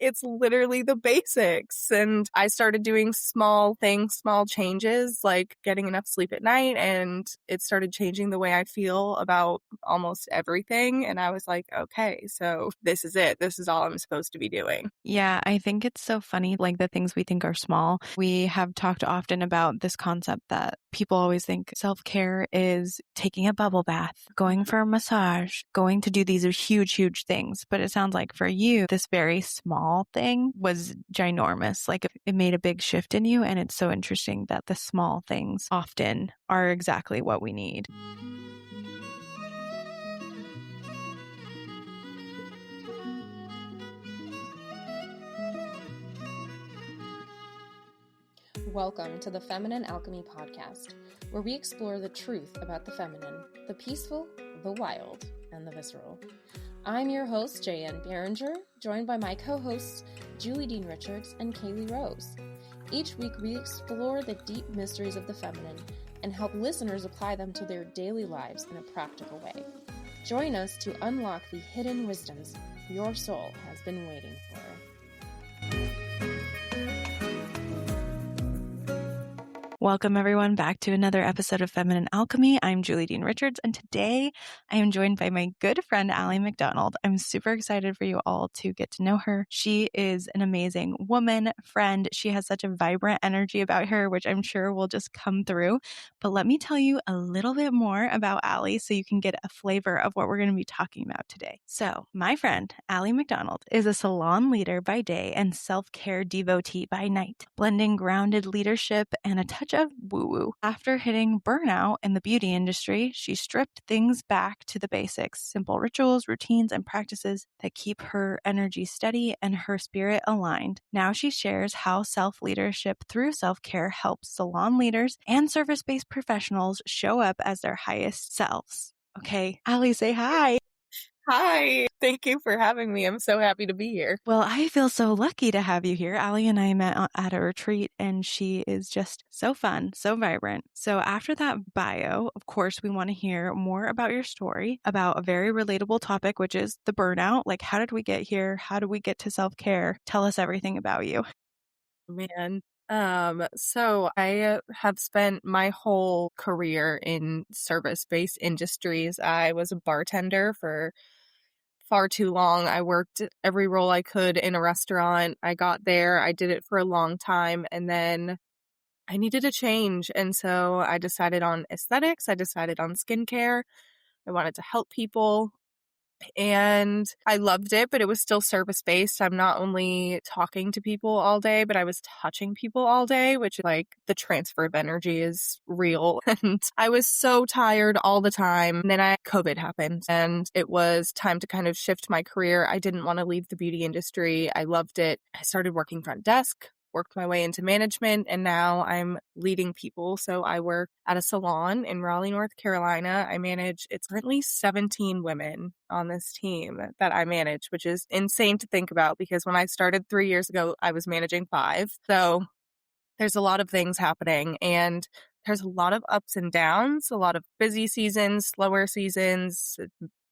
it's literally the basics. And I started doing small things, small changes, like getting enough sleep at night. And it started changing the way I feel about almost everything. And I was like, okay, so this is it. This is all I'm supposed to be doing. Yeah, I think it's so funny, like the things we think are small. We have talked often about this concept that people always think self-care is taking a bubble bath, going for a massage, going to do these are huge, huge things. But it sounds like for you, this very small thing was ginormous. Like it made a big shift in you. And it's so interesting that the small things often are exactly what we need. Welcome to the Feminine Alchemy podcast, where we explore the truth about the feminine, the peaceful, the wild, and the visceral. I'm your host, J.N. Behringer, joined by my co-hosts, Julie Dean Richards and Kaylee Rose. Each week, we explore the deep mysteries of the feminine and help listeners apply them to their daily lives in a practical way. Join us to unlock the hidden wisdoms your soul has been waiting for. Welcome everyone back to another episode of Feminine Alchemy. I'm Julie Dean Richards, and today I am joined by my good friend, Allie MacDonald. I'm super excited for you all to get to know her. She is an amazing woman, friend. She has such a vibrant energy about her, which I'm sure will just come through. But let me tell you a little bit more about Allie so you can get a flavor of what we're going to be talking about today. So my friend, Allie MacDonald, is a salon leader by day and self-care devotee by night, blending grounded leadership and a touch of woo-woo. After hitting burnout in the beauty industry, she stripped things back to the basics, simple rituals, routines, and practices that keep her energy steady and her spirit aligned. Now she shares how self-leadership through self-care helps salon leaders and service-based professionals show up as their highest selves. Okay, Allie, say hi. Hi, thank you for having me. I'm so happy to be here. Well, I feel so lucky to have you here. Allie and I met at a retreat, and she is just so fun, so vibrant. So after that bio, of course, we want to hear more about your story, about a very relatable topic, which is the burnout. Like, how did we get here? How do we get to self-care? Tell us everything about you. Man. So I have spent my whole career in service-based industries. I was a bartender for far too long. I worked every role I could in a restaurant. I got there, I did it for a long time, and then I needed a change. And so I decided on aesthetics. I decided on skincare. I wanted to help people. And I loved it, but it was still service-based. I'm not only talking to people all day, but I was touching people all day, which like the transfer of energy is real. And I was so tired all the time. And then COVID happened and it was time to kind of shift my career. I didn't want to leave the beauty industry. I loved it. I started working front desk, worked my way into management, and now I'm leading people. So I work at a salon in Raleigh, North Carolina. It's currently 17 women on this team that I manage, which is insane to think about because when I started 3 years ago, I was managing 5. So there's a lot of things happening and there's a lot of ups and downs, a lot of busy seasons, slower seasons,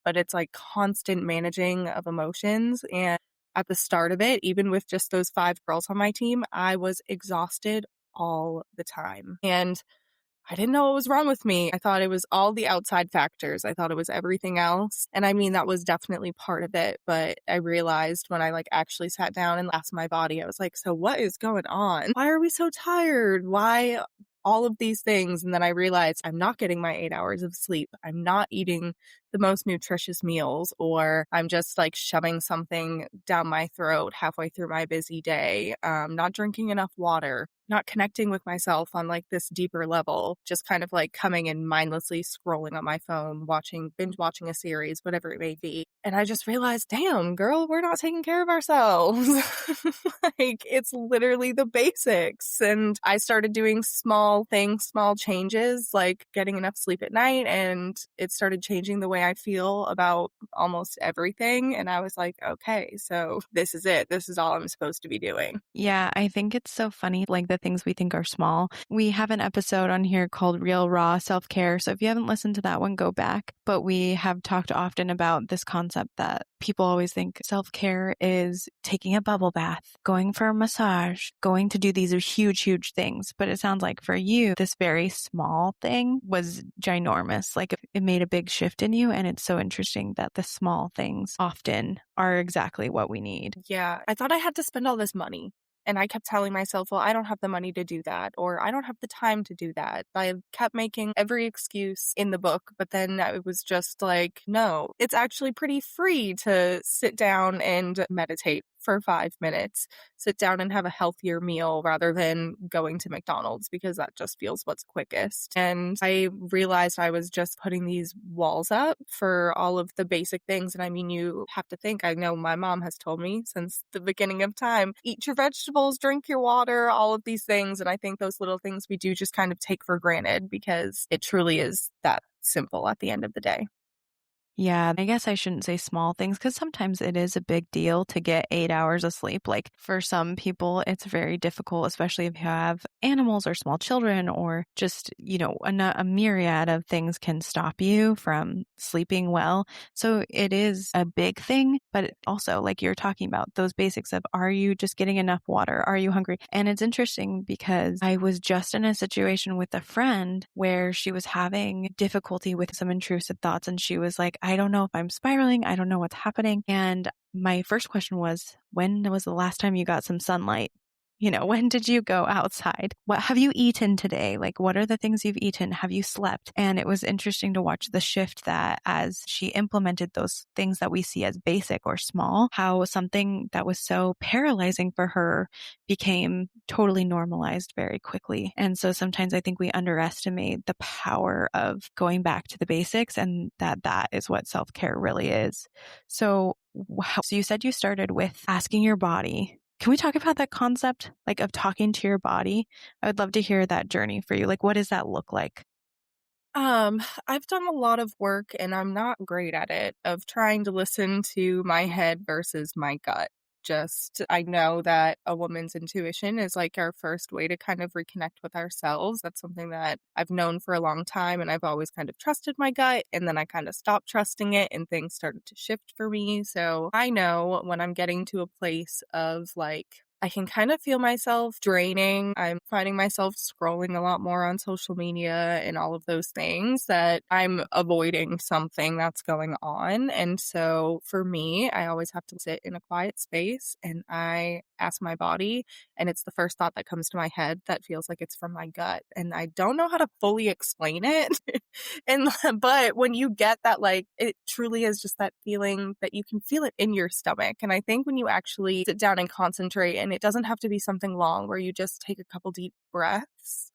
but it's like constant managing of emotions. And at the start of it, even with just those 5 girls on my team, I was exhausted all the time. And I didn't know what was wrong with me. I thought it was all the outside factors. I thought it was everything else. And I mean, that was definitely part of it. But I realized when I actually sat down and asked my body, I was like, so what is going on? Why are we so tired? Why all of these things? And then I realized I'm not getting my 8 hours of sleep. I'm not eating the most nutritious meals, or I'm just shoving something down my throat halfway through my busy day, not drinking enough water, not connecting with myself on this deeper level, just kind of coming and mindlessly scrolling on my phone, binge watching a series, whatever it may be. And I just realized, damn, girl, we're not taking care of ourselves. It's literally the basics. And I started doing small things, small changes, like getting enough sleep at night. And it started changing the way way I feel about almost everything. And I was like, okay, so this is it. This is all I'm supposed to be doing. Yeah, I think it's so funny, like the things we think are small. We have an episode on here called Real Raw Self-Care. So if you haven't listened to that one, go back. But we have talked often about this concept that people always think self-care is taking a bubble bath, going for a massage, going to do these huge, huge things. But it sounds like for you, this very small thing was ginormous. Like it made a big shift in you. And it's so interesting that the small things often are exactly what we need. Yeah, I thought I had to spend all this money. And I kept telling myself, well, I don't have the money to do that, or I don't have the time to do that. I kept making every excuse in the book, but then it was just like, no, it's actually pretty free to sit down and meditate for 5 minutes, sit down and have a healthier meal rather than going to McDonald's, because that just feels what's quickest. And I realized I was just putting these walls up for all of the basic things. And I mean, you have to think, I know my mom has told me since the beginning of time, eat your vegetables, drink your water, all of these things. And I think those little things we do just kind of take for granted, because it truly is that simple at the end of the day. Yeah, I guess I shouldn't say small things because sometimes it is a big deal to get 8 hours of sleep. Like for some people, it's very difficult, especially if you have animals or small children, or just, a myriad of things can stop you from sleeping well. So it is a big thing, but also like you're talking about those basics of, are you just getting enough water? Are you hungry? And it's interesting because I was just in a situation with a friend where she was having difficulty with some intrusive thoughts, and she was like, I don't know if I'm spiraling. I don't know what's happening. And my first question was, when was the last time you got some sunlight? When did you go outside? What have you eaten today? Like, what are the things you've eaten? Have you slept? And it was interesting to watch the shift that as she implemented those things that we see as basic or small, how something that was so paralyzing for her became totally normalized very quickly. And so sometimes I think we underestimate the power of going back to the basics, and that is what self-care really is. So you said you started with asking your body. Can we talk about that concept, like of talking to your body? I would love to hear that journey for you. Like, what does that look like? I've done a lot of work, and I'm not great at it, of trying to listen to my head versus my gut. I know that a woman's intuition is like our first way to kind of reconnect with ourselves. That's something that I've known for a long time, and I've always kind of trusted my gut, and then I kind of stopped trusting it and things started to shift for me. So I know when I'm getting to a place of like, I can kind of feel myself draining. I'm finding myself scrolling a lot more on social media and all of those things, that I'm avoiding something that's going on. And so for me, I always have to sit in a quiet space and I ask my body, and it's the first thought that comes to my head that feels like it's from my gut. And I don't know how to fully explain it. But when you get that, like, it truly is just that feeling that you can feel it in your stomach. And I think when you actually sit down and concentrate, and it doesn't have to be something long where you just take a couple deep breaths,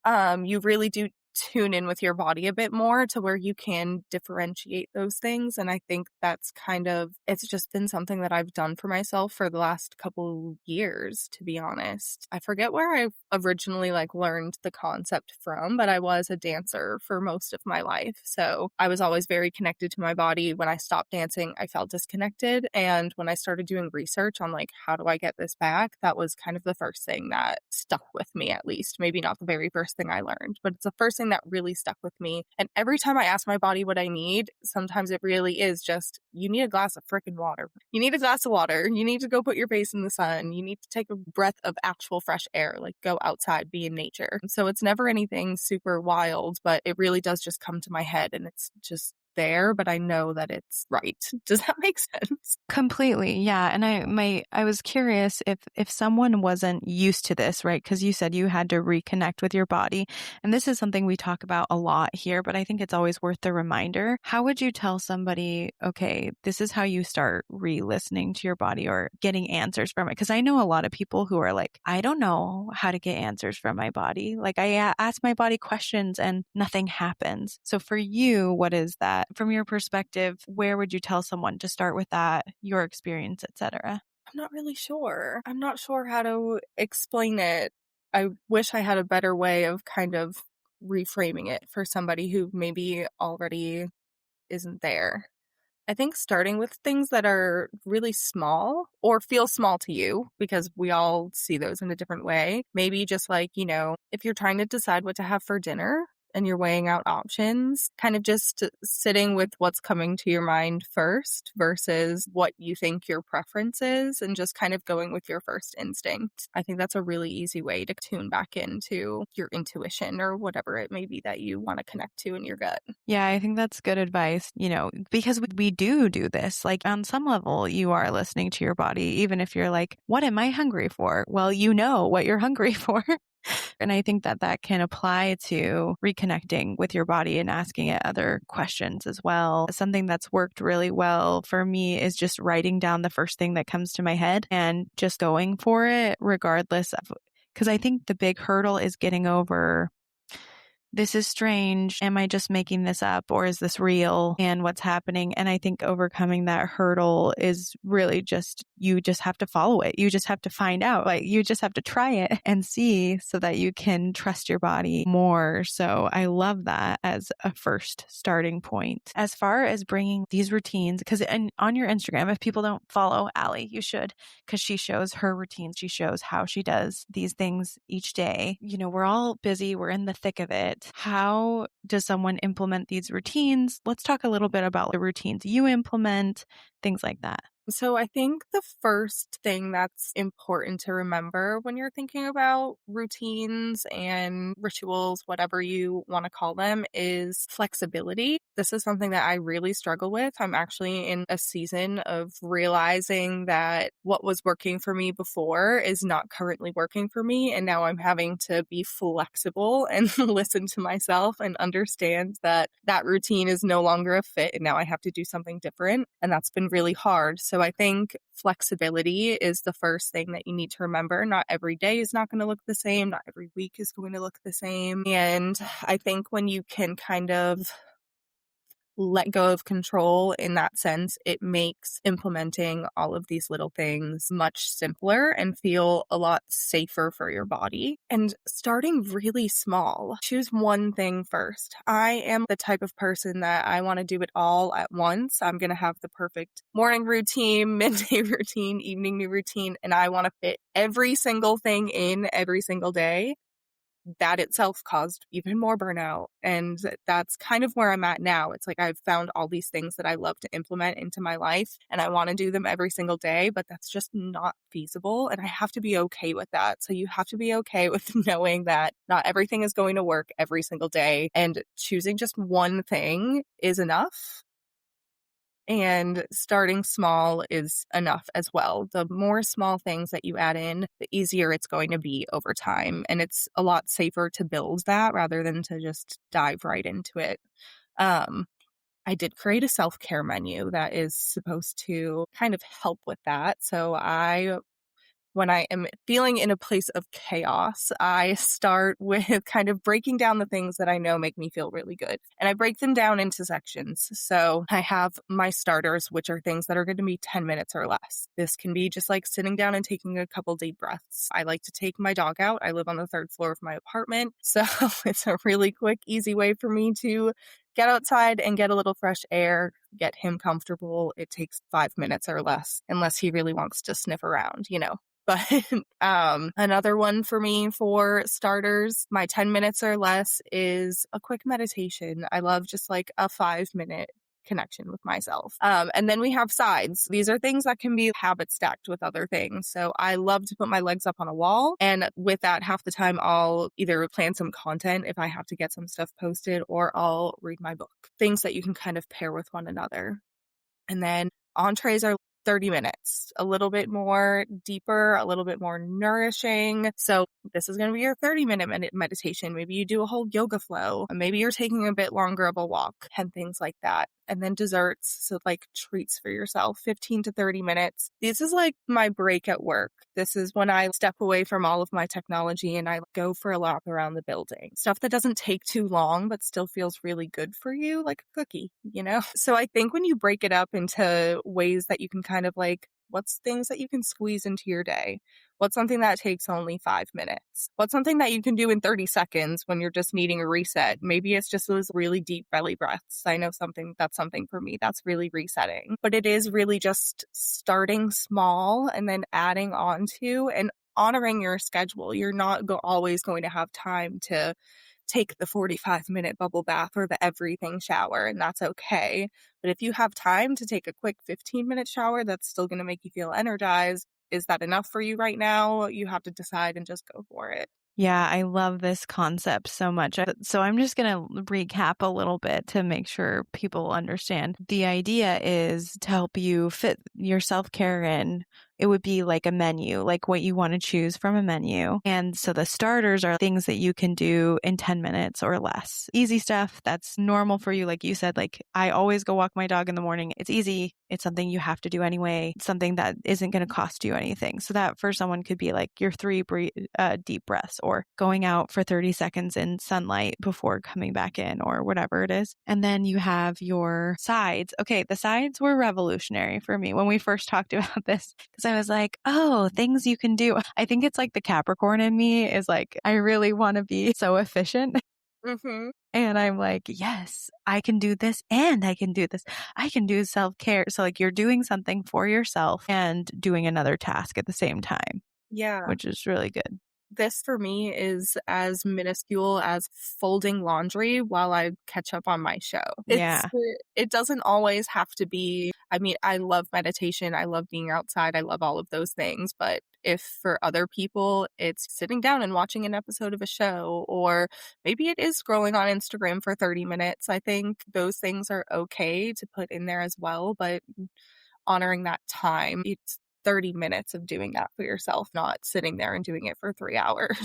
you really do tune in with your body a bit more to where you can differentiate those things. And I think it's just been something that I've done for myself for the last couple years, to be honest. I forget where I originally learned the concept from, but I was a dancer for most of my life. So I was always very connected to my body. When I stopped dancing, I felt disconnected. And when I started doing research on how do I get this back, that was kind of the first thing that stuck with me, at least. Maybe not the very first thing I learned, but it's the first thing that really stuck with me. And every time I ask my body what I need, sometimes it really is just, you need a glass of freaking water. You need a glass of water. You need to go put your face in the sun. You need to take a breath of actual fresh air, go outside, be in nature. So it's never anything super wild, but it really does just come to my head, and it's just there, but I know that it's right. Does that make sense? Completely. Yeah. And I was curious if someone wasn't used to this, right? Because you said you had to reconnect with your body. And this is something we talk about a lot here, but I think it's always worth the reminder. How would you tell somebody, okay, this is how you start re-listening to your body or getting answers from it? Because I know a lot of people who are like, I don't know how to get answers from my body. I ask my body questions and nothing happens. So for you, what is that? From your perspective, where would you tell someone to start with that, your experience, etc.? I'm not really sure. I'm not sure how to explain it. I wish I had a better way of kind of reframing it for somebody who maybe already isn't there. I think starting with things that are really small or feel small to you, because we all see those in a different way. Maybe just like, if you're trying to decide what to have for dinner and you're weighing out options, kind of just sitting with what's coming to your mind first versus what you think your preference is and just kind of going with your first instinct. I think that's a really easy way to tune back into your intuition or whatever it may be that you want to connect to in your gut. Yeah, I think that's good advice, because we do this. Like on some level, you are listening to your body, even if you're like, what am I hungry for? Well, you know what you're hungry for. And I think that can apply to reconnecting with your body and asking it other questions as well. Something that's worked really well for me is just writing down the first thing that comes to my head and just going for it regardless of, because I think the big hurdle is getting over, this is strange. Am I just making this up or is this real? And what's happening? And I think overcoming that hurdle is really just, you just have to follow it. You just have to find out, like you just have to try it and see so that you can trust your body more. So I love that as a first starting point. As far as bringing these routines, because on your Instagram, if people don't follow Allie, you should, because she shows her routines. She shows how she does these things each day. We're all busy. We're in the thick of it. How does someone implement these routines? Let's talk a little bit about the routines you implement, things like that. So I think the first thing that's important to remember when you're thinking about routines and rituals, whatever you want to call them, is flexibility. This is something that I really struggle with. I'm actually in a season of realizing that what was working for me before is not currently working for me. And now I'm having to be flexible and listen to myself and understand that that routine is no longer a fit. And now I have to do something different. And that's been really hard. So I think flexibility is the first thing that you need to remember. Not every day is not going to look the same. Not every week is going to look the same. And I think when you can kind of let go of control in that sense, it makes implementing all of these little things much simpler and feel a lot safer for your body. And starting really small, choose one thing first. I am the type of person that I want to do it all at once. I'm going to have the perfect morning routine, midday routine, evening new routine, and I want to fit every single thing in every single day. That itself caused even more burnout. And that's kind of where I'm at now. It's like I've found all these things that I love to implement into my life and I want to do them every single day, but that's just not feasible. And I have to be okay with that. So you have to be okay with knowing that not everything is going to work every single day, and choosing just one thing is enough. And starting small is enough as well. The more small things that you add in, the easier it's going to be over time. And it's a lot safer to build that rather than to just dive right into it. I did create a self-care menu that is supposed to kind of help with that. So when I am feeling in a place of chaos, I start with kind of breaking down the things that I know make me feel really good. And I break them down into sections. So I have my starters, which are things that are going to be 10 minutes or less. This can be just like sitting down and taking a couple deep breaths. I like to take my dog out. I live on the third floor of my apartment. So it's a really quick, easy way for me to get outside and get a little fresh air, get him comfortable. It takes 5 minutes or less, unless he really wants to sniff around, But another one for me for starters, my 10 minutes or less is a quick meditation. I love just like a 5-minute connection with myself. And then we have sides. These are things that can be habit stacked with other things. So I love to put my legs up on a wall. And with that, half the time I'll either plan some content if I have to get some stuff posted, or I'll read my book. Things that you can kind of pair with one another. And then entrees are 30 minutes, a little bit more deeper, a little bit more nourishing. So this is going to be your 30-minute meditation. Maybe you do a whole yoga flow. Maybe you're taking a bit longer of a walk and things like that. And then desserts, so like treats for yourself, 15 to 30 minutes. This is like my break at work. This is when I step away from all of my technology and I go for a lap around the building. Stuff that doesn't take too long, but still feels really good for you, like a cookie, So I think when you break it up into ways that you can kind of like What's things that you can squeeze into your day? What's something that takes only 5 minutes? What's something that you can do in 30 seconds when you're just needing a reset? Maybe it's just those really deep belly breaths. I know that's something for me that's really resetting. But it is really just starting small and then adding on to and honoring your schedule. You're not always going to have time to take the 45-minute bubble bath or the everything shower, and that's okay. But if you have time to take a quick 15-minute shower that's still going to make you feel energized, is that enough for you right now? You have to decide and just go for it. Yeah, I love this concept so much. So I'm just going to recap a little bit to make sure people understand. The idea is to help you fit your self-care in. It would be like a menu, like what you want to choose from a menu. And so the starters are things that you can do in 10 minutes or less. Easy stuff that's normal for you. Like you said, like I always go walk my dog in the morning. It's easy. It's something you have to do anyway. It's something that isn't going to cost you anything. So that for someone could be like your 3 deep breaths or going out for 30 seconds in sunlight before coming back in or whatever it is. And then you have your sides. Okay, the sides were revolutionary for me when we first talked about this. I was like, oh, things you can do. I think it's like the Capricorn in me is like, I really want to be so efficient. Mm-hmm. And I'm like, yes, I can do this and I can do this. I can do self-care. So like you're doing something for yourself and doing another task at the same time. Yeah. Which is really good. This for me is as minuscule as folding laundry while I catch up on my show. Yeah. It doesn't always have to be, I mean, I love meditation. I love being outside. I love all of those things. But if for other people, it's sitting down and watching an episode of a show, or maybe it is scrolling on Instagram for 30 minutes, I think those things are okay to put in there as well. But honoring that time, it's 30 minutes of doing that for yourself, not sitting there and doing it for 3 hours.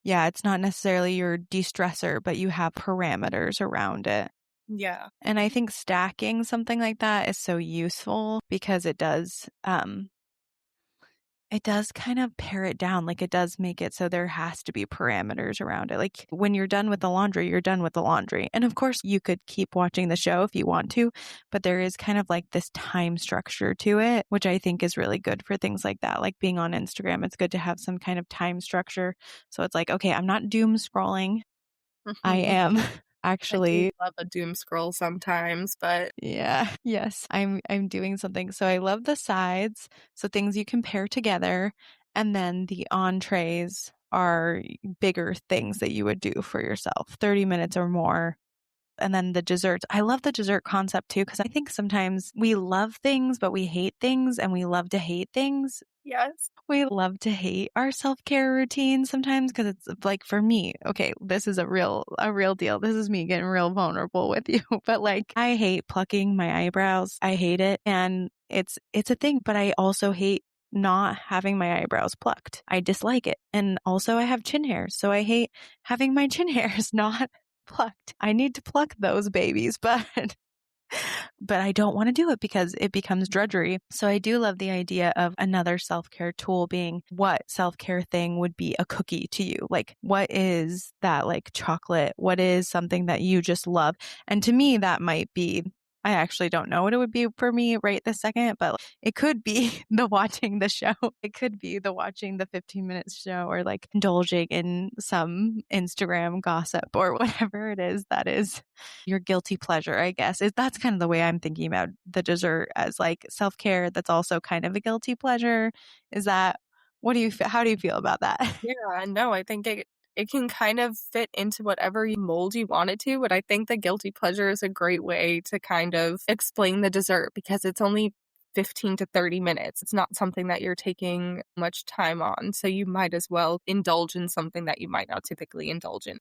Yeah, it's not necessarily your de-stressor, but you have parameters around it. Yeah. And I think stacking something like that is so useful because it does kind of pare it down. Like it does make it so there has to be parameters around it. Like when you're done with the laundry, you're done with the laundry. And of course you could keep watching the show if you want to, but there is kind of like this time structure to it, which I think is really good for things like that. Like being on Instagram, it's good to have some kind of time structure. So it's like, okay, I'm not doom scrolling. I am actually. I do love a doom scroll sometimes, but yeah, yes, I'm doing something. So I love the sides, so things you can pair together, and then the entrees are bigger things that you would do for yourself, 30 minutes or more. And then the desserts. I love the dessert concept too, because I think sometimes we love things, but we hate things, and we love to hate things. yes. We love to hate our self-care routine sometimes because it's like for me, okay, this is a real deal. This is me getting real vulnerable with you. But like I hate plucking my eyebrows. I hate it. And it's a thing, but I also hate not having my eyebrows plucked. I dislike it. And also I have chin hairs. So I hate having my chin hairs not plucked. I need to pluck those babies, but I don't want to do it because it becomes drudgery. So I do love the idea of another self-care tool being what self-care thing would be a cookie to you? Like what is that like chocolate? What is something that you just love? And to me, that might be, I actually don't know what it would be for me right this second, but it could be the watching the show. It could be the watching the 15-minute show or like indulging in some Instagram gossip or whatever it is that is your guilty pleasure, I guess. That's kind of the way I'm thinking about the dessert as like self-care that's also kind of a guilty pleasure. Is that, how do you feel about that? Yeah, no, I think it can kind of fit into whatever mold you want it to, but I think the guilty pleasure is a great way to kind of explain the dessert because it's only 15 to 30 minutes. It's not something that you're taking much time on, so you might as well indulge in something that you might not typically indulge in.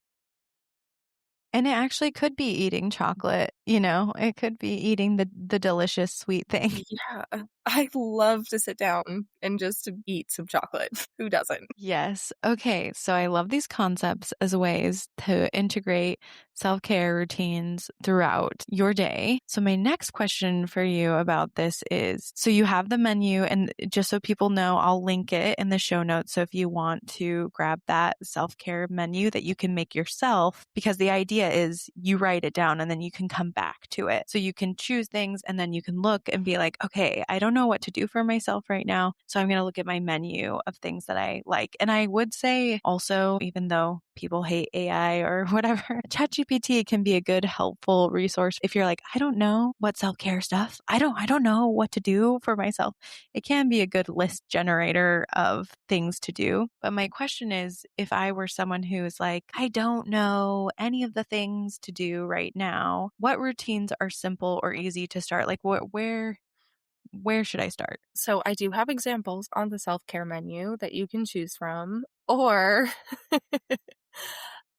And it actually could be eating chocolate, it could be eating the delicious sweet thing. Yeah, I love to sit down and just eat some chocolate. Who doesn't? Yes. Okay. So I love these concepts as ways to integrate self-care routines throughout your day. So my next question for you about this is, so you have the menu, and just so people know, I'll link it in the show notes. So if you want to grab that self-care menu that you can make yourself, because the idea is you write it down and then you can come back to it. So you can choose things and then you can look and be like, okay, I don't don't know what to do for myself right now. So I'm going to look at my menu of things that I like. And I would say also, even though people hate AI or whatever, ChatGPT can be a good, helpful resource. If you're like, I don't know what self-care stuff, I don't know what to do for myself. It can be a good list generator of things to do. But my question is, if I were someone who is like, I don't know any of the things to do right now, what routines are simple or easy to start? Like where should I start? So I do have examples on the self-care menu that you can choose from, or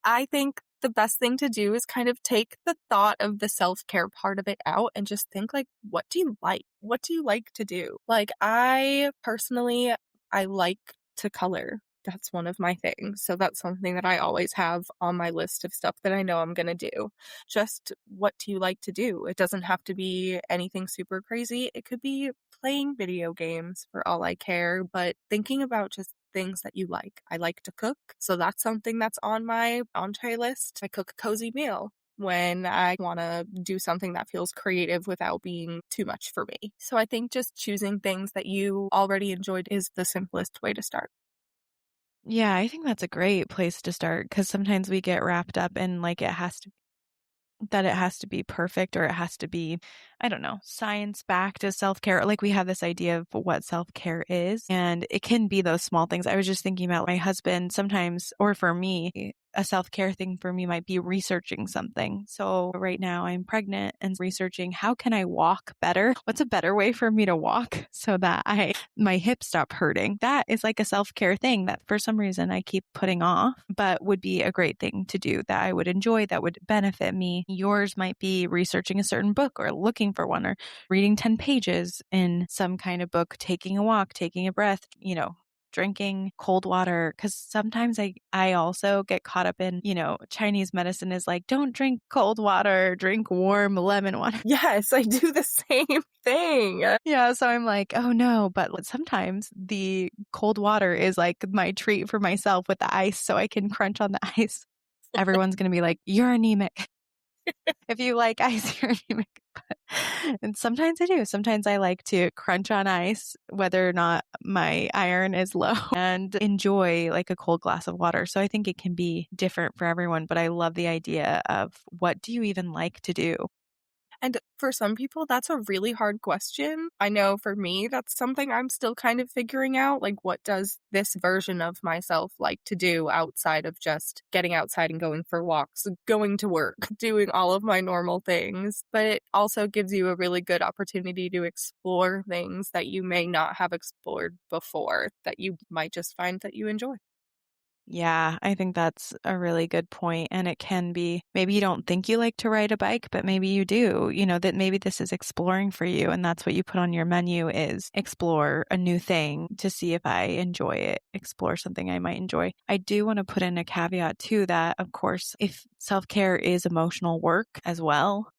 I think the best thing to do is kind of take the thought of the self-care part of it out and just think like, what do you like? What do you like to do? Like I personally, I like to color. That's one of my things. So that's something that I always have on my list of stuff that I know I'm going to do. Just what do you like to do? It doesn't have to be anything super crazy. It could be playing video games for all I care, but thinking about just things that you like. I like to cook, so that's something that's on my entree list. I cook a cozy meal when I want to do something that feels creative without being too much for me. So I think just choosing things that you already enjoyed is the simplest way to start. Yeah, I think that's a great place to start because sometimes we get wrapped up in like it has to be perfect or it has to be, I don't know, science backed as self-care. Like we have this idea of what self-care is, and it can be those small things. I was just thinking about my husband sometimes, or for me, a self-care thing for me might be researching something. So right now I'm pregnant and researching how can I walk better? What's a better way for me to walk so that my hips stop hurting? That is like a self-care thing that for some reason I keep putting off, but would be a great thing to do that I would enjoy, that would benefit me. Yours might be researching a certain book or looking for one or reading 10 pages in some kind of book, taking a walk, taking a breath, drinking cold water. Cause sometimes I also get caught up in, Chinese medicine is like, don't drink cold water, drink warm lemon water. Yes, I do the same thing. Yeah. So I'm like, oh no. But sometimes the cold water is like my treat for myself with the ice so I can crunch on the ice. Everyone's going to be like, you're anemic. If you like ice, you're anemic. And sometimes I do. Sometimes I like to crunch on ice, whether or not my iron is low, and enjoy like a cold glass of water. So I think it can be different for everyone, but I love the idea of what do you even like to do? And for some people, that's a really hard question. I know for me, that's something I'm still kind of figuring out. Like, what does this version of myself like to do outside of just getting outside and going for walks, going to work, doing all of my normal things? But it also gives you a really good opportunity to explore things that you may not have explored before that you might just find that you enjoy. Yeah, I think that's a really good point. And it can be maybe you don't think you like to ride a bike, but maybe you do, that maybe this is exploring for you. And that's what you put on your menu is explore a new thing to see if I enjoy it, explore something I might enjoy. I do want to put in a caveat too that, of course, if self-care is emotional work as well,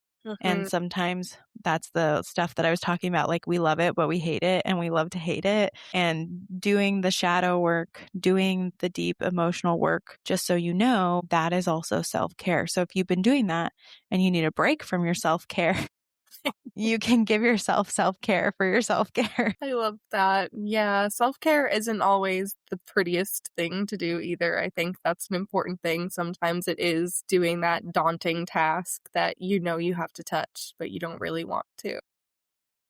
and Mhm. sometimes that's the stuff that I was talking about. Like we love it, but we hate it and we love to hate it. And doing the shadow work, doing the deep emotional work, just so you know, that is also self-care. So if you've been doing that and you need a break from your self-care, you can give yourself self-care for your self-care. I love that. Yeah, self-care isn't always the prettiest thing to do either. I think that's an important thing. Sometimes it is doing that daunting task that you know you have to touch, but you don't really want to.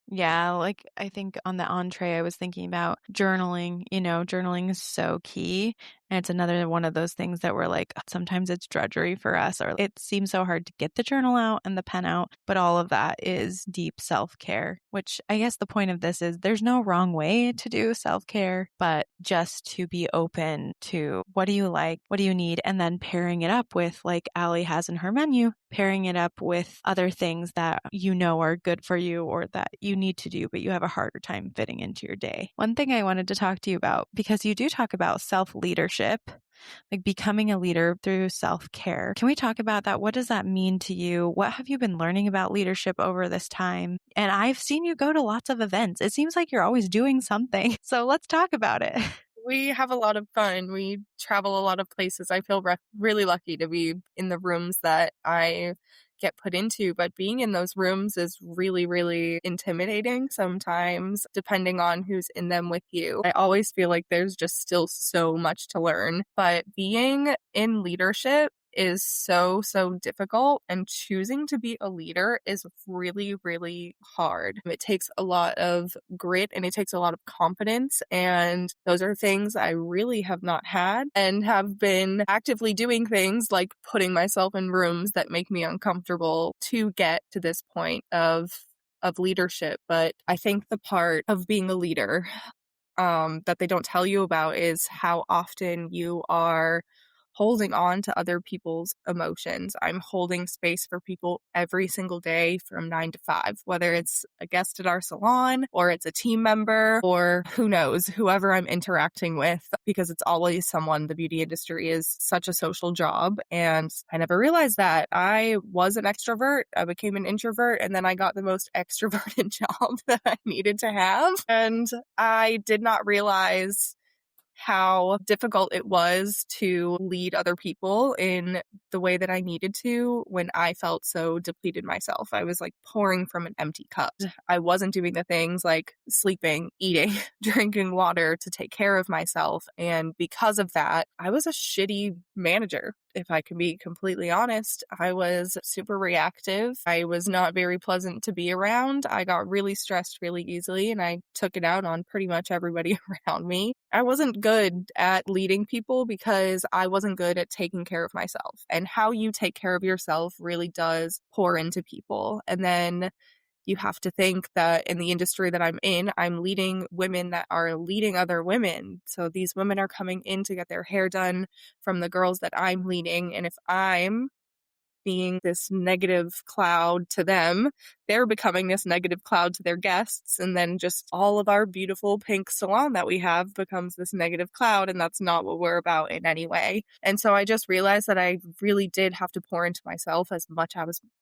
Yeah, like I think on the entree, I was thinking about journaling. Journaling is so key. And it's another one of those things that we're like, sometimes it's drudgery for us, or it seems so hard to get the journal out and the pen out. But all of that is deep self care, which I guess the point of this is there's no wrong way to do self care, but just to be open to what do you like? What do you need? And then pairing it up with, like Allie has in her menu, pairing it up with other things that are good for you or that you need to do, but you have a harder time fitting into your day. One thing I wanted to talk to you about, because you do talk about self-leadership, like becoming a leader through self-care. Can we talk about that? What does that mean to you? What have you been learning about leadership over this time? And I've seen you go to lots of events. It seems like you're always doing something. So let's talk about it. We have a lot of fun. We travel a lot of places. I feel really lucky to be in the rooms that I get put into, but being in those rooms is really, really intimidating sometimes, depending on who's in them with you. I always feel like there's just still so much to learn, but being in leadership is so, so difficult, and choosing to be a leader is really, really hard. It takes a lot of grit and it takes a lot of confidence, and those are things I really have not had, and have been actively doing things like putting myself in rooms that make me uncomfortable to get to this point of leadership. But I think the part of being a leader that they don't tell you about is how often you are holding on to other people's emotions. I'm holding space for people every single day from 9 to 5, whether it's a guest at our salon or it's a team member or who knows, whoever I'm interacting with, because it's always someone. The beauty industry is such a social job. And I never realized that. I was an extrovert. I became an introvert, and then I got the most extroverted job that I needed to have. And I did not realize how difficult it was to lead other people in the way that I needed to when I felt so depleted myself. I was like pouring from an empty cup. I wasn't doing the things like sleeping, eating, drinking water to take care of myself. And because of that, I was a shitty manager. If I can be completely honest, I was super reactive. I was not very pleasant to be around. I got really stressed really easily, and I took it out on pretty much everybody around me. I wasn't good at leading people because I wasn't good at taking care of myself. And how you take care of yourself really does pour into people. And then you have to think that in the industry that I'm in, I'm leading women that are leading other women. So these women are coming in to get their hair done from the girls that I'm leading. And if I'm being this negative cloud to them, they're becoming this negative cloud to their guests. And then just all of our beautiful pink salon that we have becomes this negative cloud. And that's not what we're about in any way. And so I just realized that I really did have to pour into myself as much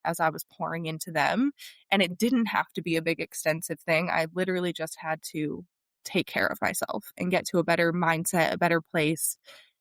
as I was pouring into them. And it didn't have to be a big, extensive thing. I literally just had to take care of myself and get to a better mindset, a better place.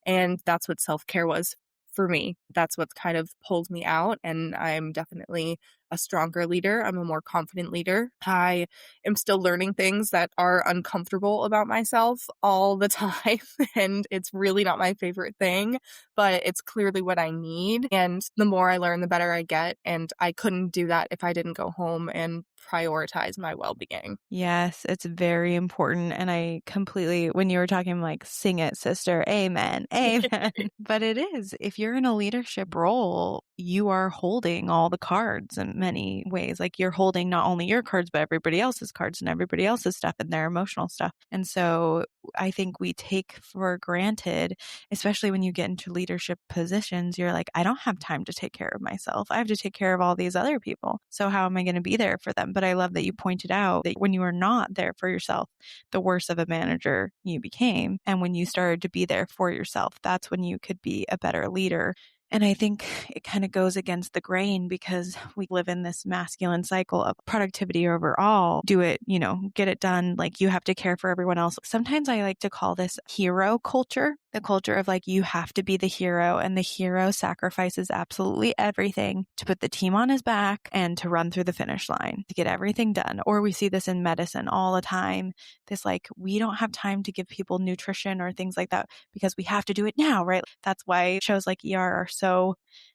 And that's what self-care was for me. That's what's kind of pulled me out. And I'm definitely a stronger leader. I'm a more confident leader. I am still learning things that are uncomfortable about myself all the time. And it's really not my favorite thing, but it's clearly what I need. And the more I learn, the better I get. And I couldn't do that if I didn't go home and prioritize my well-being. Yes, it's very important. And I completely, when you were talking, like, sing it, sister, amen, amen. But it is, if you're in a leadership role, you are holding all the cards in many ways. Like, you're holding not only your cards, but everybody else's cards and everybody else's stuff and their emotional stuff. And so I think we take for granted, especially when you get into leadership positions, you're like, I don't have time to take care of myself. I have to take care of all these other people. So how am I going to be there for them? But I love that you pointed out that when you were not there for yourself, the worse of a manager you became. And when you started to be there for yourself, that's when you could be a better leader. And I think it kind of goes against the grain because we live in this masculine cycle of productivity overall. Do it, get it done. Like, you have to care for everyone else. Sometimes I like to call this hero culture, the culture of like, you have to be the hero, and the hero sacrifices absolutely everything to put the team on his back and to run through the finish line to get everything done. Or we see this in medicine all the time. This, like, we don't have time to give people nutrition or things like that because we have to do it now, right? That's why shows like ER are so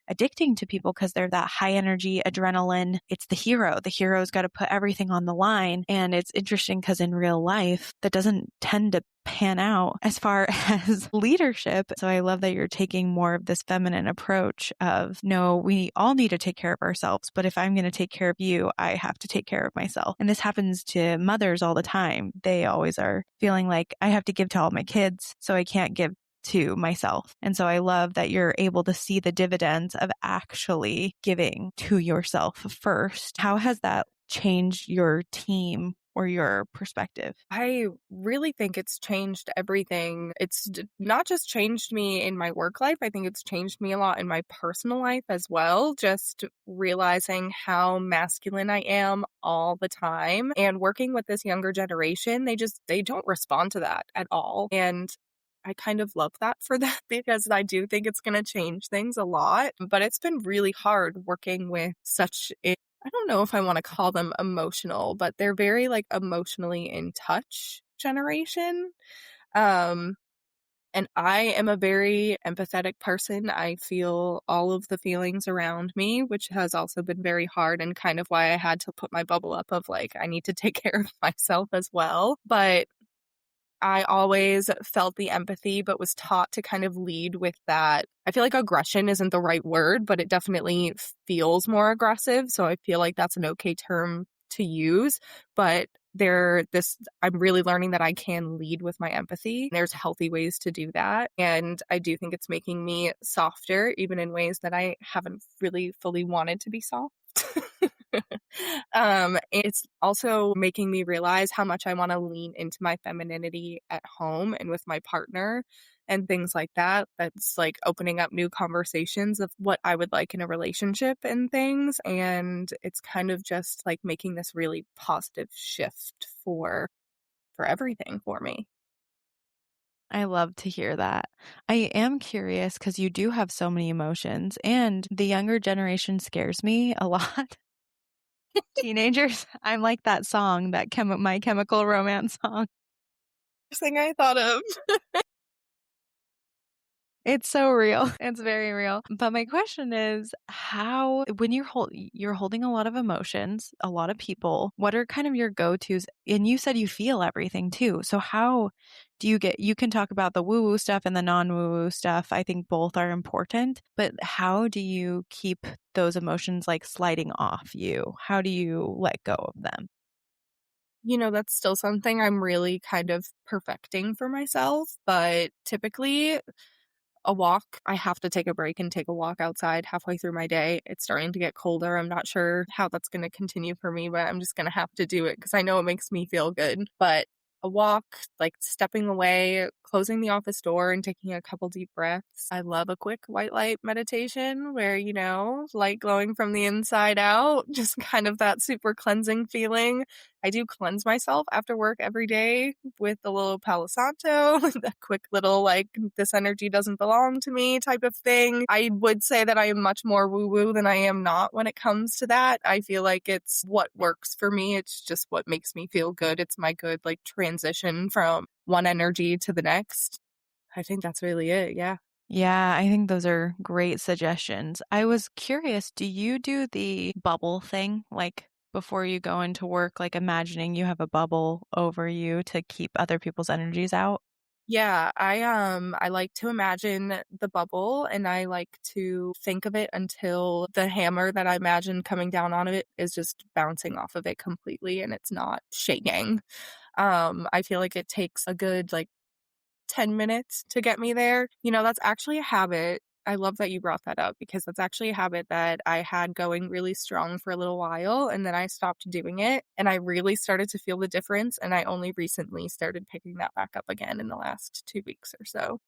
addicting to people, because they're that high energy adrenaline. It's the hero. The hero's got to put everything on the line. And it's interesting because in real life, that doesn't tend to pan out as far as leadership. So I love that you're taking more of this feminine approach of, no, we all need to take care of ourselves. But if I'm going to take care of you, I have to take care of myself. And this happens to mothers all the time. They always are feeling like, I have to give to all my kids, so I can't give to myself. And so I love that you're able to see the dividends of actually giving to yourself first. How has that changed your team or your perspective? I really think it's changed everything. It's not just changed me in my work life. I think it's changed me a lot in my personal life as well. Just realizing how masculine I am all the time, and working with this younger generation, they don't respond to that at all. And I kind of love that for them because I do think it's going to change things a lot. But it's been really hard working with I don't know if I want to call them emotional, but they're very like emotionally in touch generation. Um, and I am a very empathetic person. I feel all of the feelings around me, which has also been very hard and kind of why I had to put my bubble up of like, I need to take care of myself as well. But I always felt the empathy, but was taught to kind of lead with that. I feel like aggression isn't the right word, but it definitely feels more aggressive. So I feel like that's an okay term to use. But I'm really learning that I can lead with my empathy. There's healthy ways to do that. And I do think it's making me softer, even in ways that I haven't really fully wanted to be soft. It's also making me realize how much I want to lean into my femininity at home and with my partner and things like that. That's like opening up new conversations of what I would like in a relationship and things. And it's kind of just like making this really positive shift for everything for me. I love to hear that. I am curious because you do have so many emotions, and the younger generation scares me a lot. Teenagers, I'm like that song, My Chemical Romance song. First thing I thought of. It's so real. It's very real. But my question is, how when you're holding a lot of emotions, a lot of people, what are kind of your go-tos? And you said you feel everything too. So how do you can talk about the woo-woo stuff and the non-woo-woo stuff. I think both are important, but how do you keep those emotions like sliding off you? How do you let go of them? That's still something I'm really kind of perfecting for myself, but typically a walk. I have to take a break and take a walk outside halfway through my day. It's starting to get colder. I'm not sure how that's going to continue for me, but I'm just going to have to do it because I know it makes me feel good. But a walk, like stepping away, closing the office door and taking a couple deep breaths. I love a quick white light meditation where, light glowing from the inside out, just kind of that super cleansing feeling. I do cleanse myself after work every day with a little Palo Santo, a quick little like, this energy doesn't belong to me type of thing. I would say that I am much more woo woo than I am not when it comes to that. I feel like it's what works for me. It's just what makes me feel good. It's my good like transition from one energy to the next. I think that's really it. Yeah. Yeah, I think those are great suggestions. I was curious, do you do the bubble thing? Like before you go into work, like imagining you have a bubble over you to keep other people's energies out? Yeah, I like to imagine the bubble and I like to think of it until the hammer that I imagine coming down on it is just bouncing off of it completely and it's not shaking. I feel like it takes a good like 10 minutes to get me there. That's actually a habit. I love that you brought that up because that's actually a habit that I had going really strong for a little while and then I stopped doing it and I really started to feel the difference and I only recently started picking that back up again in the last 2 weeks or so.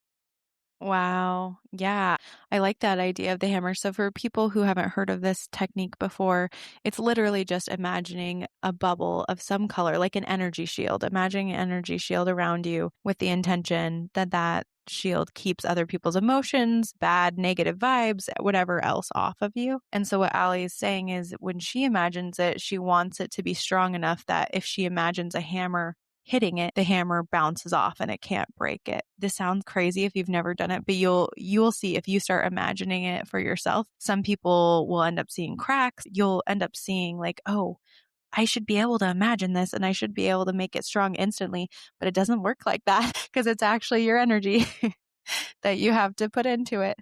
Wow. Yeah. I like that idea of the hammer. So for people who haven't heard of this technique before, it's literally just imagining a bubble of some color, like an energy shield. Imagining an energy shield around you with the intention that that shield keeps other people's emotions, bad, negative vibes, whatever else off of you. And so what Allie is saying is when she imagines it, she wants it to be strong enough that if she imagines a hammer hitting it, the hammer bounces off and it can't break it. This sounds crazy if you've never done it, but you'll see if you start imagining it for yourself. Some people will end up seeing cracks. You'll end up seeing like, oh, I should be able to imagine this and I should be able to make it strong instantly, but it doesn't work like that because it's actually your energy that you have to put into it.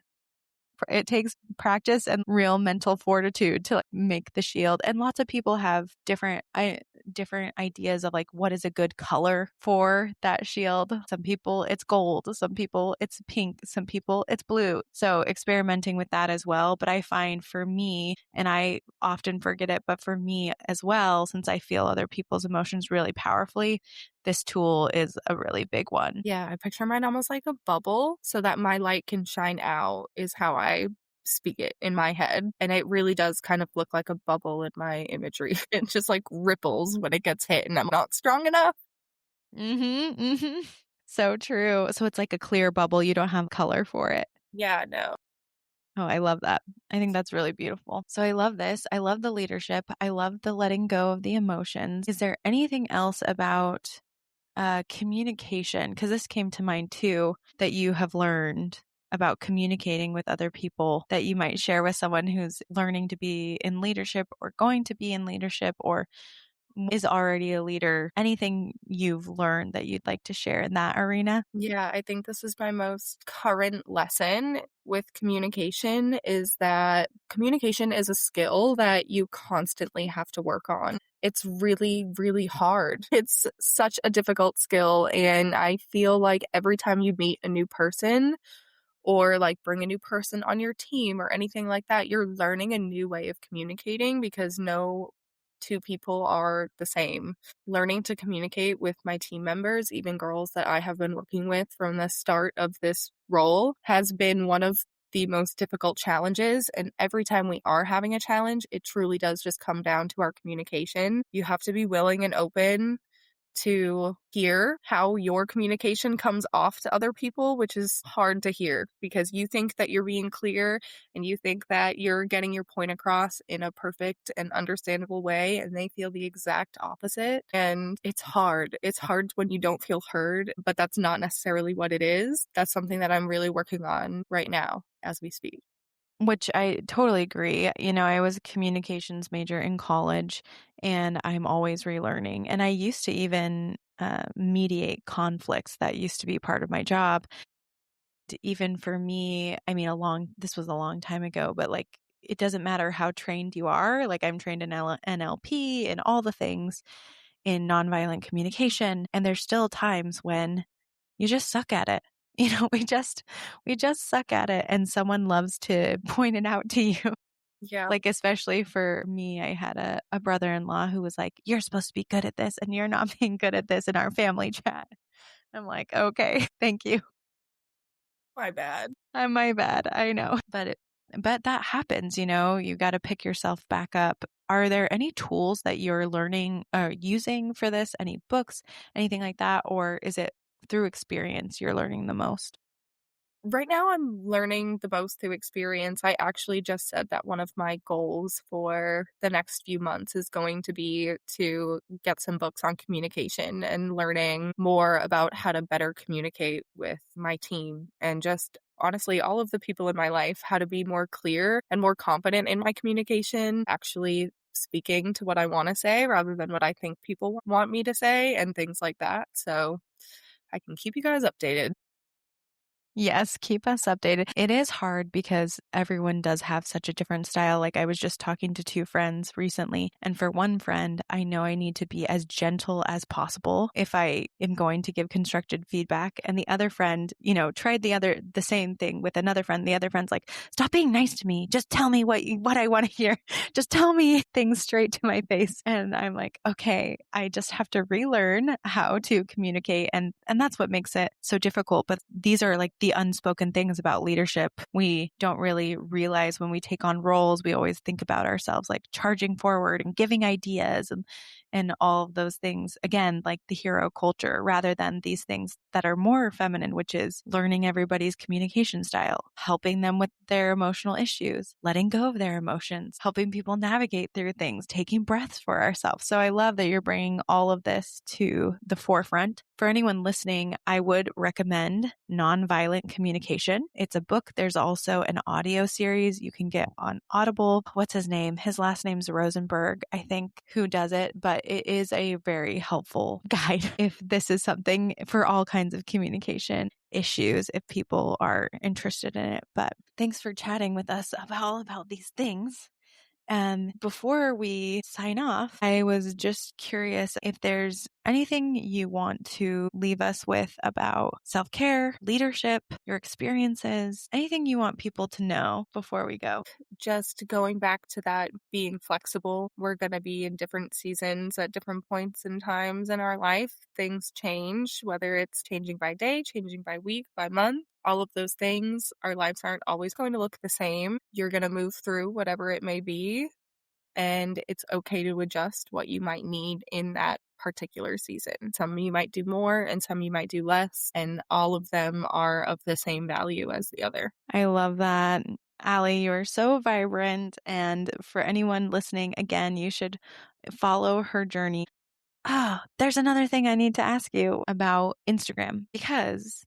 It takes practice and real mental fortitude to like, make the shield. And lots of people have different ideas of like what is a good color for that shield. Some people it's gold, some people it's pink, some people it's blue. So experimenting with that as well. But I find for me, and I often forget it, but for me as well, since I feel other people's emotions really powerfully, this tool is a really big one. Yeah, I picture mine almost like a bubble so that my light can shine out is how I speak it in my head. And it really does kind of look like a bubble in my imagery. It just like ripples when it gets hit and I'm not strong enough. Mm-hmm. Mm-hmm. So true. So it's like a clear bubble. You don't have color for it. Yeah, no. Oh, I love that. I think that's really beautiful. So I love this. I love the leadership. I love the letting go of the emotions. Is there anything else about communication? Because this came to mind too, that you have learned about communicating with other people that you might share with someone who's learning to be in leadership or going to be in leadership or is already a leader. Anything you've learned that you'd like to share in that arena? Yeah, I think this is my most current lesson with communication is that communication is a skill that you constantly have to work on. It's really, really hard. It's such a difficult skill. And I feel like every time you meet a new person, or like bring a new person on your team or anything like that, you're learning a new way of communicating because no two people are the same. Learning to communicate with my team members, even girls that I have been working with from the start of this role, has been one of the most difficult challenges. And every time we are having a challenge, it truly does just come down to our communication. You have to be willing and open to hear how your communication comes off to other people, which is hard to hear because you think that you're being clear and you think that you're getting your point across in a perfect and understandable way, and they feel the exact opposite. And it's hard. It's hard when you don't feel heard, but that's not necessarily what it is. That's something that I'm really working on right now as we speak. Which I totally agree. I was a communications major in college and I'm always relearning. And I used to even mediate conflicts that used to be part of my job. Even for me, I mean, this was a long time ago, but like, it doesn't matter how trained you are. Like, I'm trained in NLP and all the things in nonviolent communication. And there's still times when you just suck at it. We just suck at it and someone loves to point it out to you. Yeah. Like, especially for me, I had a brother-in-law who was like, "You're supposed to be good at this and you're not being good at this in our family chat." I'm like, "Okay, thank you." My bad. My bad. I know. But that happens, you got to pick yourself back up. Are there any tools that you're learning or using for this? Any books, anything like that? Or is it through experience you're learning the most? Right now, I'm learning the most through experience. I actually just said that one of my goals for the next few months is going to be to get some books on communication and learning more about how to better communicate with my team and just honestly all of the people in my life, how to be more clear and more confident in my communication, actually speaking to what I want to say rather than what I think people want me to say and things like that. So I can keep you guys updated. Yes, keep us updated. It is hard because everyone does have such a different style. Like I was just talking to two friends recently, and for one friend, I know I need to be as gentle as possible if I am going to give constructive feedback. And the other friend, tried the same thing with another friend. The other friend's like, "Stop being nice to me. Just tell me what I want to hear. Just tell me things straight to my face." And I'm like, "Okay, I just have to relearn how to communicate." And that's what makes it so difficult. But these are like the unspoken things about leadership. We don't really realize when we take on roles, we always think about ourselves like charging forward and giving ideas and all of those things. Again, like the hero culture, rather than these things that are more feminine, which is learning everybody's communication style, helping them with their emotional issues, letting go of their emotions, helping people navigate through things, taking breaths for ourselves. So I love that you're bringing all of this to the forefront. For anyone listening, I would recommend Nonviolent Communication. It's a book. There's also an audio series you can get on Audible. What's his name? His last name's Rosenberg, I think, who does it, but it is a very helpful guide if this is something for all kinds of communication issues, if people are interested in it. But thanks for chatting with us about these things. And before we sign off, I was just curious if there's anything you want to leave us with about self-care, leadership, your experiences, anything you want people to know before we go. Just going back to that being flexible, we're going to be in different seasons at different points in times in our life. Things change, whether it's changing by day, changing by week, by month, all of those things. Our lives aren't always going to look the same. You're going to move through whatever it may be. and it's okay to adjust what you might need in that particular season. Some you might do more and some you might do less, and all of them are of the same value as the other. I love that. Allie, you are so vibrant. And for anyone listening, again, you should follow her journey. There's another thing I need to ask you about Instagram, because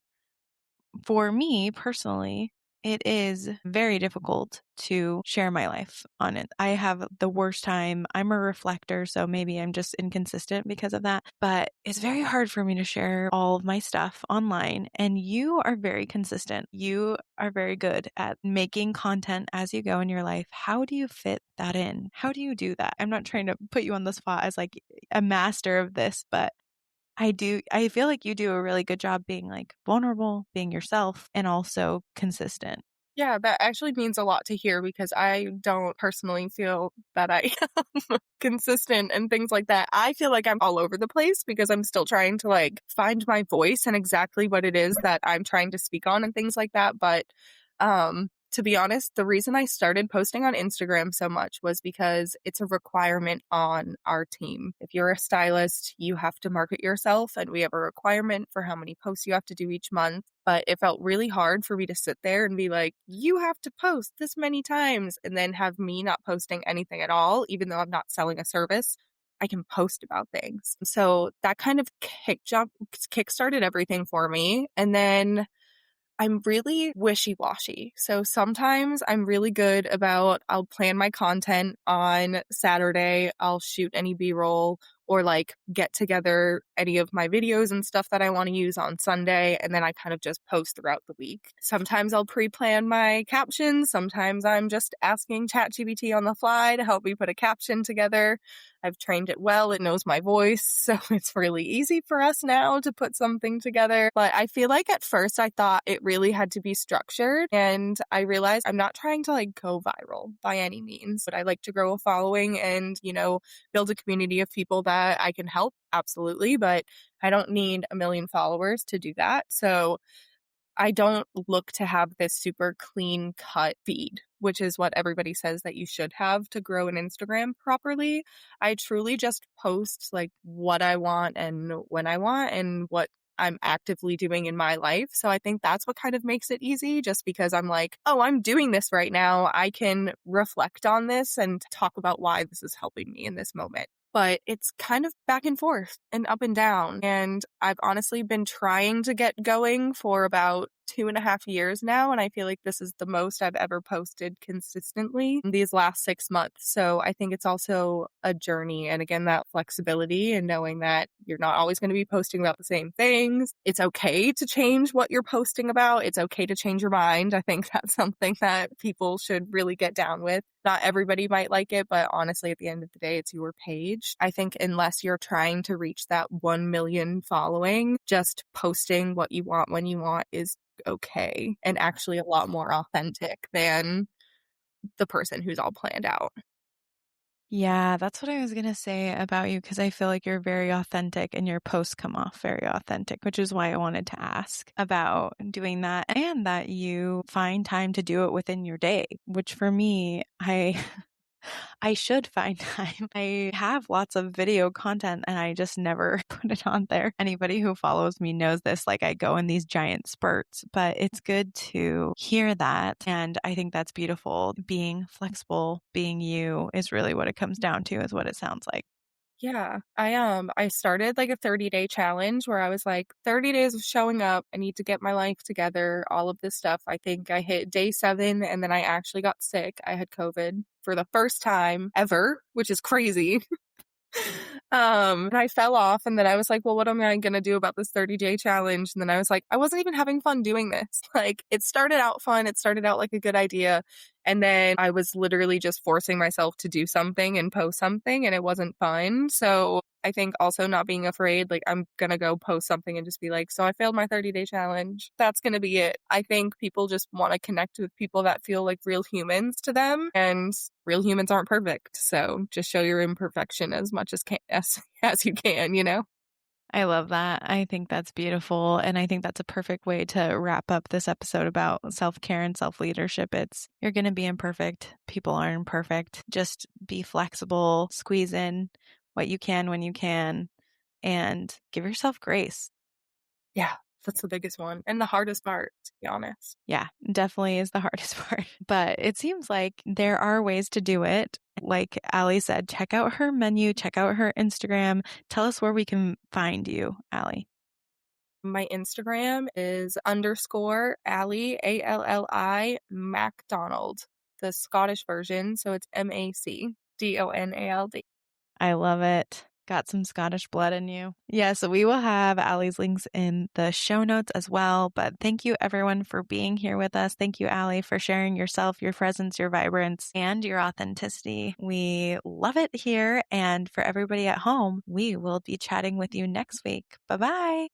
for me personally, it is very difficult to share my life on it. I have the worst time. I'm a reflector, so maybe I'm just inconsistent because of that. But it's very hard for me to share all of my stuff online. And you are very consistent. You are very good at making content as you go in your life. How do you fit that in? How do you do that? I'm not trying to put you on the spot as like a master of this, but I feel like you do a really good job being like vulnerable, being yourself, and also consistent. Yeah, that actually means a lot to hear because I don't personally feel that I am consistent and things like that. I feel like I'm all over the place because I'm still trying to like find my voice and exactly what it is that I'm trying to speak on and things like that. But to be honest, the reason I started posting on Instagram so much was because it's a requirement on our team. If you're a stylist, you have to market yourself, and we have a requirement for how many posts you have to do each month. But it felt really hard for me to sit there and be like, you have to post this many times, and then have me not posting anything at all, even though I'm not selling a service. I can post about things. So that kind of kickstarted everything for me. And then I'm really wishy-washy. So sometimes I'm really good about, I'll plan my content on Saturday, I'll shoot any B-roll or like get together any of my videos and stuff that I want to use on Sunday, and then I kind of just post throughout the week. Sometimes I'll pre-plan my captions. Sometimes I'm just asking ChatGPT on the fly to help me put a caption together. I've trained it well. It knows my voice, so it's really easy for us now to put something together. But I feel like at first I thought it really had to be structured, and I realized I'm not trying to like go viral by any means, but I like to grow a following and, build a community of people that I can help. Absolutely. But I don't need 1 million followers to do that. So I don't look to have this super clean cut feed, which is what everybody says that you should have to grow an Instagram properly. I truly just post like what I want and when I want and what I'm actively doing in my life. So I think that's what kind of makes it easy, just because I'm like, oh, I'm doing this right now. I can reflect on this and talk about why this is helping me in this moment. But it's kind of back and forth and up and down. And I've honestly been trying to get going for about 2.5 years now. And I feel like this is the most I've ever posted consistently in these last 6 months. So I think it's also a journey. And again, that flexibility and knowing that you're not always going to be posting about the same things. It's okay to change what you're posting about. It's okay to change your mind. I think that's something that people should really get down with. Not everybody might like it, but honestly, at the end of the day, it's your page. I think unless you're trying to reach that 1 million following, just posting what you want when you want is okay and actually a lot more authentic than the person who's all planned out. Yeah, that's what I was going to say about you, because I feel like you're very authentic and your posts come off very authentic, which is why I wanted to ask about doing that, and that you find time to do it within your day, which for me, I should find time. I have lots of video content and I just never put it on there. Anybody who follows me knows this, like I go in these giant spurts, but it's good to hear that. And I think that's beautiful. Being flexible, being you is really what it comes down to, is what it sounds like. Yeah, I started like a 30-day challenge where I was like 30 days of showing up. I need to get my life together, all of this stuff. I think I hit day 7 and then I actually got sick. I had COVID for the first time ever, which is crazy. And I fell off, and then I was like, well, what am I going to do about this 30-day challenge? And then I was like, I wasn't even having fun doing this. Like, it started out fun. It started out like a good idea. And then I was literally just forcing myself to do something and post something, and it wasn't fun. So I think also not being afraid, like I'm going to go post something and just be like, so I failed my 30-day challenge. That's going to be it. I think people just want to connect with people that feel like real humans to them, and real humans aren't perfect. So just show your imperfection as much as you can, I love that. I think that's beautiful. And I think that's a perfect way to wrap up this episode about self-care and self-leadership. It's you're going to be imperfect. People aren't perfect. Just be flexible, squeeze in what you can when you can, and give yourself grace. Yeah, that's the biggest one and the hardest part, to be honest. Yeah, definitely is the hardest part. But it seems like there are ways to do it. Like Allie said, check out her menu, check out her Instagram. Tell us where we can find you, Allie. My Instagram is _ Allie, ALLI, MacDonald, the Scottish version. So it's MacDonald. I love it. Got some Scottish blood in you. Yeah, so we will have Allie's links in the show notes as well. But thank you, everyone, for being here with us. Thank you, Allie, for sharing yourself, your presence, your vibrance, and your authenticity. We love it here. And for everybody at home, we will be chatting with you next week. Bye-bye.